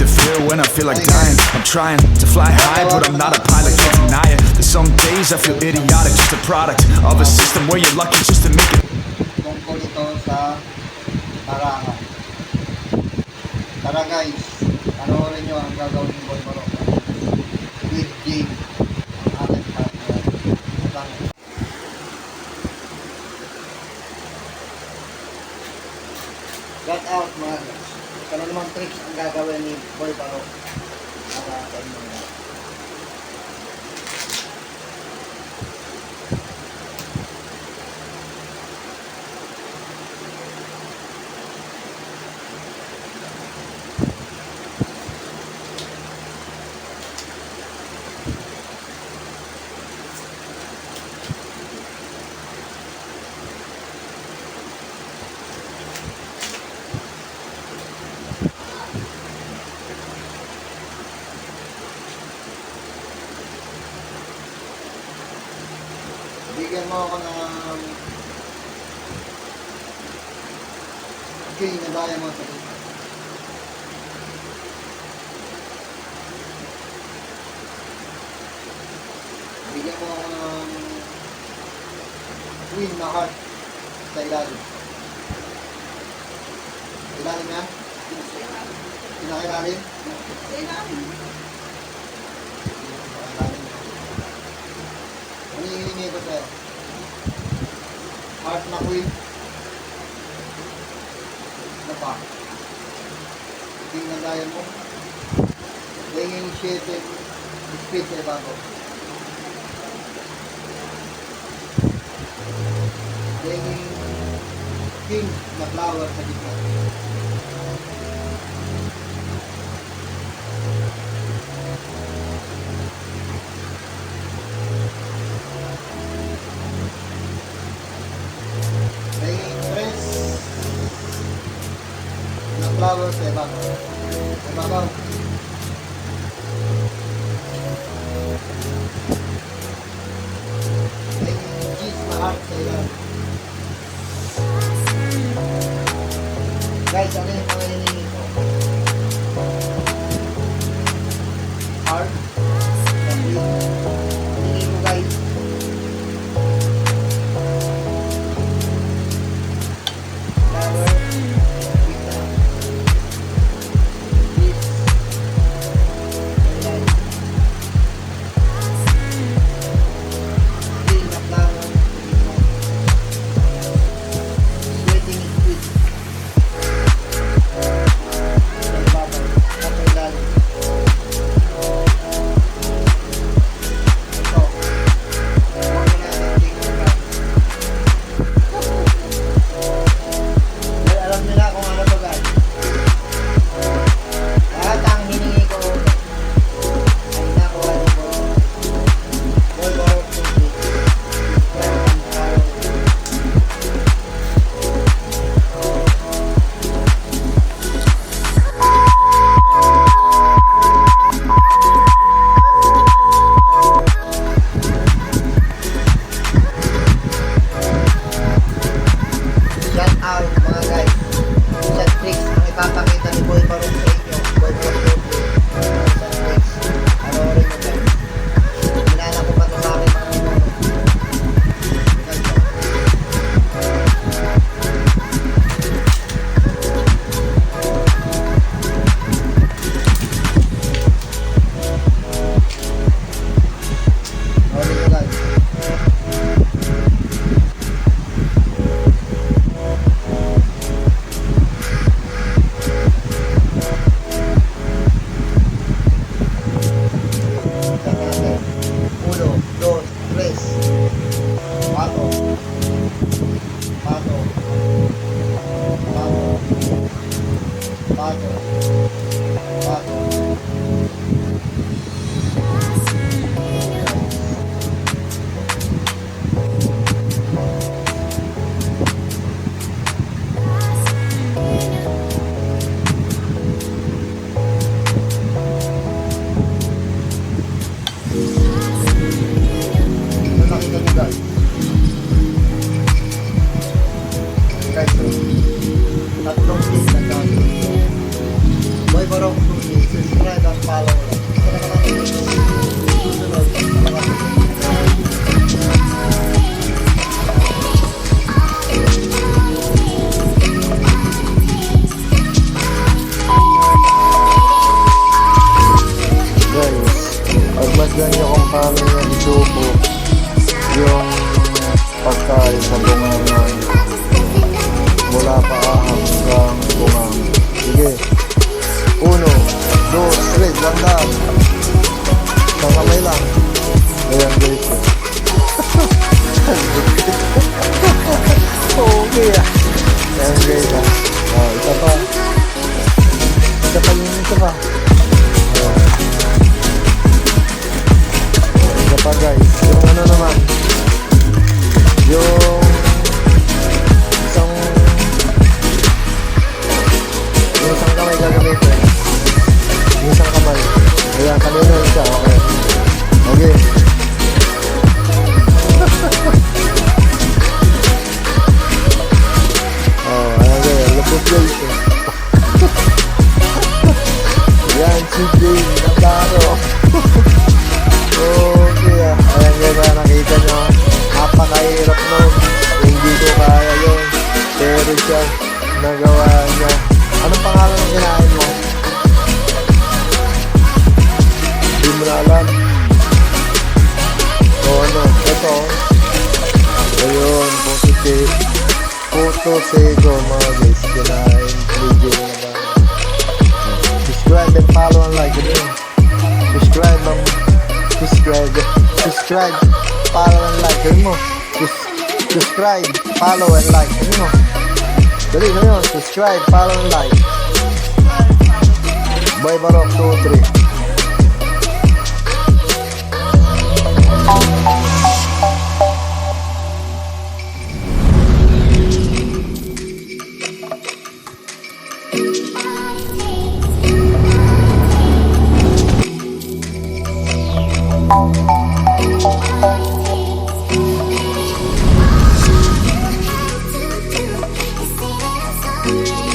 the fear when I feel like dying. I'm trying to fly high, but I'm not a pilot, can't deny it. There's some days I feel idiotic, just a product of a system where you're lucky just to make it. Tungkol ito sa tarangan. Tara guys, panoorin nyo ang gagawin ni Boy Marok with Jane, ang ating partner. Got out mga guys. Ito na namang tricks ang gagawin ni Boy Marok para sa inyo. Bigyan mo ako ng king na diamond sa dito. Bigyan mo ako ng queen na heart sa ilalim. Ilalim yan? Pinakailalim? Sa ilalim. Ano yung hiningi ko sa'yo? Heart na queen. Ano pa? King na diamond. Laying shaded speed sa ibabaw. Laying king na flower sa gitna. Flower sa ibabaw. Sa ibabaw. May cheese na heart sa ilalim. Guys, ano yung mga hinihingi ko? Heart. Hinihingi ko guys. Flower. Tatlong piece na gamit. Boy Marok 2 guys ha. Oh, isa pa. Isa pa yun, isa pa. Oh. Isa pa guys. Yung ano naman. Yung isang kamay gagamitin. Yung isang kamay. Ayan, kanina yung isa. Okay. Okay. Oh, ayan guys. Lapot guys. Ayan, si Jane. Naklaro. Okay ah. Ayan guys, nakita nyo. Napakahirap nun. Hindi ko kaya yun. Pero siya, nagawa niya. Anong pangalan ng kinain mo? Hindi mo na alam. O ano, ito. Ayun, Puto Sego mga guys. Kinain, video na ba? Subscribe and follow and like. Ano yun? Subscribe, follow and like. Ano mo? Subscribe, follow and like. Ano mo? Dali na yun, subscribe, follow, and like. Boy Barok 2-3. Yeah.